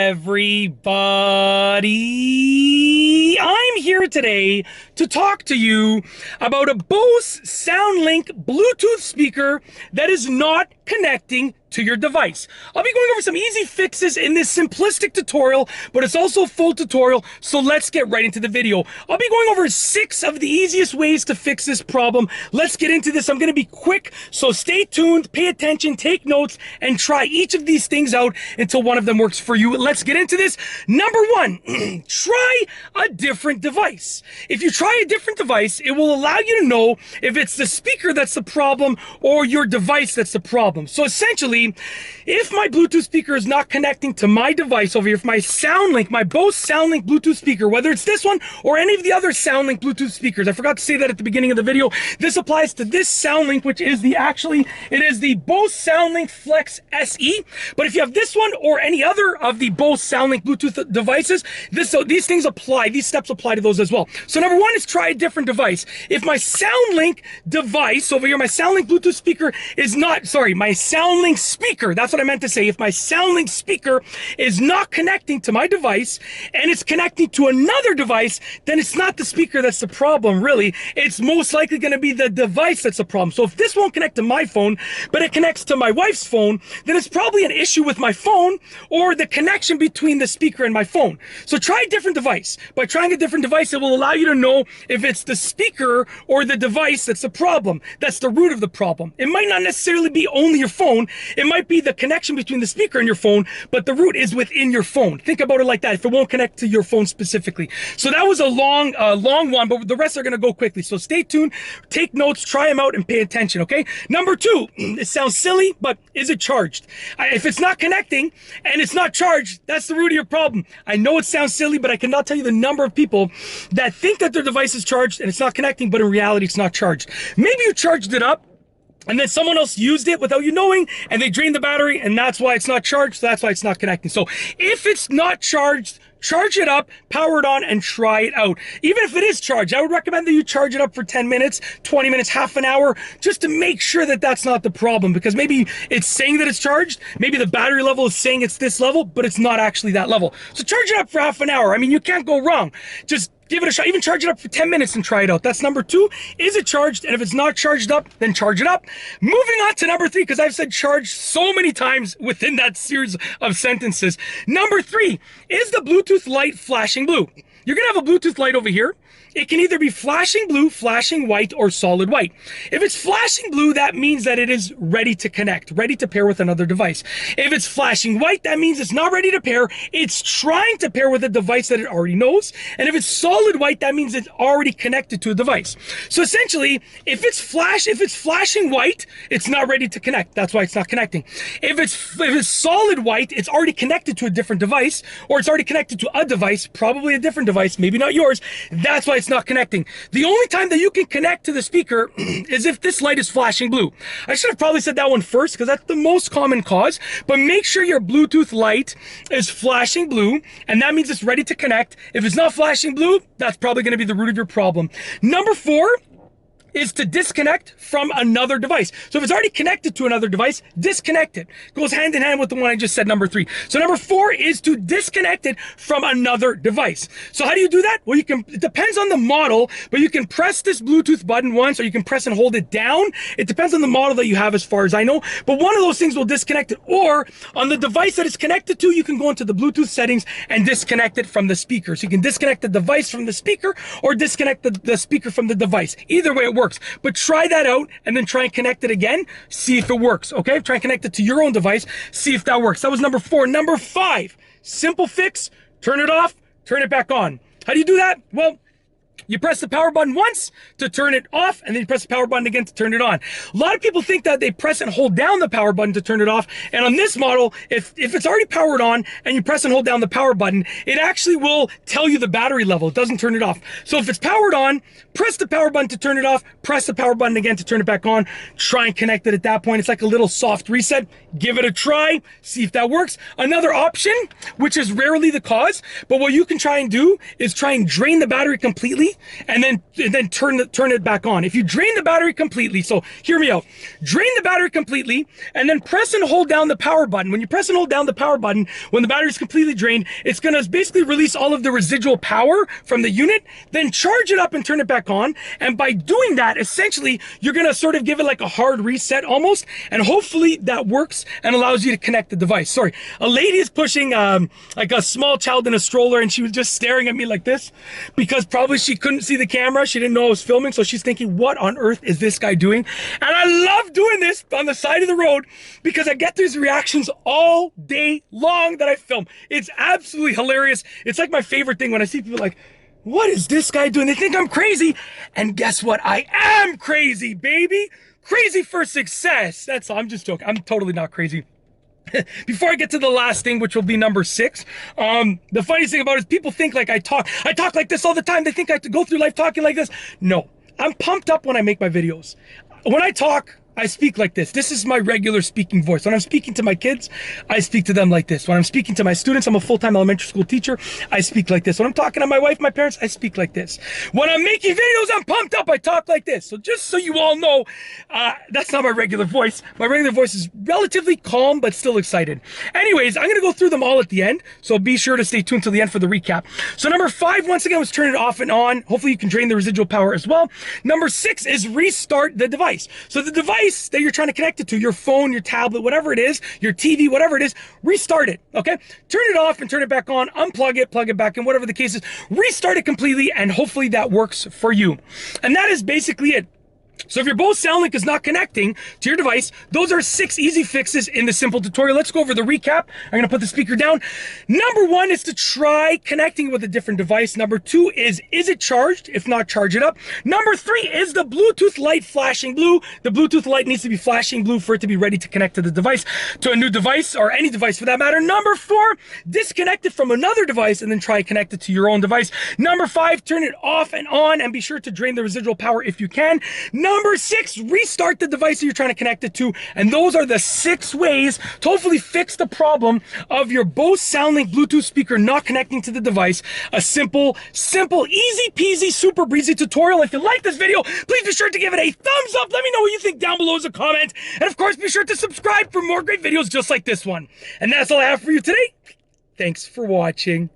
everybody. I'm here today to talk to you about a Bose Soundlink Bluetooth speaker that is not connecting to your device. I'll be going over some easy fixes in this simplistic tutorial, but it's also a full tutorial, so let's get right into the video. I'll be going over 6 of the easiest ways to fix this problem. Let's get into this. I'm going to be quick, so stay tuned, pay attention, take notes, and try each of these things out until one of them works for you. Let's get into this. Number 1, try a different device. If you try a different device, it will allow you to know if it's the speaker that's the problem or your device that's the problem. So essentially, if my Bluetooth speaker is not connecting to my device over here, if my Soundlink, my Bose Soundlink Bluetooth speaker, whether it's this one or any of the other Soundlink Bluetooth speakers, I forgot to say that at the beginning of the video, this applies to this Soundlink, which is it is the Bose Soundlink Flex SE. But if you have this one or any other of the Bose Soundlink Bluetooth devices, these things apply, these steps apply to those as well. So number 1 is try a different device. If my Soundlink device over here, my Soundlink Bluetooth speaker is not, sorry, my Soundlink speaker, that's what I meant to say. If my Soundlink speaker is not connecting to my device and it's connecting to another device, then it's not the speaker that's the problem, really. It's most likely going to be the device that's the problem. So if this won't connect to my phone, but it connects to my wife's phone, then it's probably an issue with my phone or the connection between the speaker and my phone. So try a different device. By trying a different device, it will allow you to know if it's the speaker or the device that's the problem. That's the root of the problem. It might not necessarily be only your phone. It might be the connection between the speaker and your phone, but the root is within your phone. Think about it like that, if it won't connect to your phone specifically. So that was a long one, but the rest are going to go quickly. So stay tuned, take notes, try them out, and pay attention, okay? Number 2, it sounds silly, but is it charged? If it's not connecting and it's not charged, that's the root of your problem. I know it sounds silly, but I cannot tell you the number of people that think that their device is charged and it's not connecting, but in reality, it's not charged. Maybe you charged it up, and then someone else used it without you knowing, and they drained the battery, and that's why it's not charged, so that's why it's not connecting. So if it's not charged, charge it up, power it on, and try it out. Even if it is charged, I would recommend that you charge it up for 10 minutes, 20 minutes, half an hour, just to make sure that that's not the problem, because maybe it's saying that it's charged, maybe the battery level is saying it's this level, but it's not actually that level. So charge it up for half an hour. I mean, you can't go wrong. Just give it a shot. Even charge it up for 10 minutes and try it out. That's number 2. Is it charged? And if it's not charged up, then charge it up. Moving on to number 3, because I've said charge so many times within that series of sentences. Number 3, is the Bluetooth light flashing blue? You're going to have a Bluetooth light over here. It can either be flashing blue, flashing white, or solid white. If it's flashing blue, that means that it is ready to connect, ready to pair with another device. If it's flashing white, that means it's not ready to pair. It's trying to pair with a device that it already knows. And if it's solid white, that means it's already connected to a device. So essentially, if it's flashing white, it's not ready to connect. That's why it's not connecting. If it's solid white, it's already connected to a different device, or it's already connected to a device, probably a different device, maybe not yours. That's why it's not connecting. The only time that you can connect to the speaker is if this light is flashing blue. I should have probably said that one first, because that's the most common cause, but make sure your Bluetooth light is flashing blue, and that means it's ready to connect. If it's not flashing blue, that's probably going to be the root of your problem. Number 4 is to disconnect from another device. So if it's already connected to another device, disconnect it. Goes hand in hand with the one I just said, number 3. So number 4 is to disconnect it from another device. So how do you do that? Well, it depends on the model, but you can press this Bluetooth button once, or you can press and hold it down. It depends on the model that you have, as far as I know, but one of those things will disconnect it. Or on the device that it's connected to, you can go into the Bluetooth settings and disconnect it from the speaker. So you can disconnect the device from the speaker, or disconnect the speaker from the device. Either way, it works. But try that out and then try and connect it again. See if it works, okay? Try and connect it to your own device. See if that works. That was number 4. Number 5, simple fix. Turn it off, turn it back on. How do you do that? Well, you press the power button once to turn it off, and then you press the power button again to turn it on. A lot of people think that they press and hold down the power button to turn it off, and on this model, if it's already powered on and you press and hold down the power button, it actually will tell you the battery level. It doesn't turn it off. So if it's powered on, press the power button to turn it off, press the power button again to turn it back on, try and connect it at that point. It's like a little soft reset. Give it a try, see if that works. Another option, which is rarely the cause, but what you can try and do is try and drain the battery completely and then turn it back on. If you drain the battery completely, so hear me out, drain the battery completely and then press and hold down the power button. When you press and hold down the power button, when the battery is completely drained, it's gonna basically release all of the residual power from the unit, then charge it up and turn it back on. And by doing that, essentially, you're gonna sort of give it like a hard reset almost, and hopefully that works and allows you to connect the device. Sorry, a lady is pushing like a small child in a stroller, and she was just staring at me like this because probably she couldn't see the camera. She didn't know I was filming, so she's thinking, what on earth is this guy doing? And I love doing this on the side of the road because I get these reactions all day long that I film. It's absolutely hilarious. It's like my favorite thing when I see people like, what is this guy doing? They think I'm crazy. And guess what? I am crazy, baby. Crazy for success. That's all. I'm just joking. I'm totally not crazy. Before I get to the last thing, which will be number 6, the funniest thing about it is people think like I talk like this all the time. They think I have to go through life talking like this. No, I'm pumped up when I make my videos. When I talk, I speak like this. This is my regular speaking voice. When I'm speaking to my kids, I speak to them like this. When I'm speaking to my students, I'm a full-time elementary school teacher, I speak like this. When I'm talking to my wife, my parents, I speak like this. When I'm making videos, I'm pumped up, I talk like this. So just so you all know, that's not my regular voice. My regular voice is relatively calm, but still excited. Anyways, I'm gonna go through them all at the end, so be sure to stay tuned till the end for the recap. So number 5, once again, was turn it off and on. Hopefully you can drain the residual power as well. Number 6 is restart the device. So the device that you're trying to connect it to, your phone, your tablet, whatever it is, your TV, whatever it is, restart it, okay? Turn it off and turn it back on, unplug it, plug it back in, whatever the case is, restart it completely, and hopefully that works for you. And that is basically it. So if your Bose Soundlink is not connecting to your device, those are 6 easy fixes in the simple tutorial. Let's go over the recap. I'm gonna put the speaker down. Number 1 is to try connecting with a different device. Number 2 is it charged? If not, charge it up. Number 3 is the Bluetooth light flashing blue. The Bluetooth light needs to be flashing blue for it to be ready to connect to the device, to a new device, or any device for that matter. Number 4, disconnect it from another device and then try connect it to your own device. Number 5, turn it off and on and be sure to drain the residual power if you can. Number 6, restart the device that you're trying to connect it to. And those are the 6 ways to hopefully fix the problem of your Bose Soundlink Bluetooth speaker not connecting to the device. A simple, easy peasy, super breezy tutorial. If you like this video, please be sure to give it a thumbs up. Let me know what you think down below as a comment. And of course, be sure to subscribe for more great videos just like this one. And that's all I have for you today. Thanks for watching.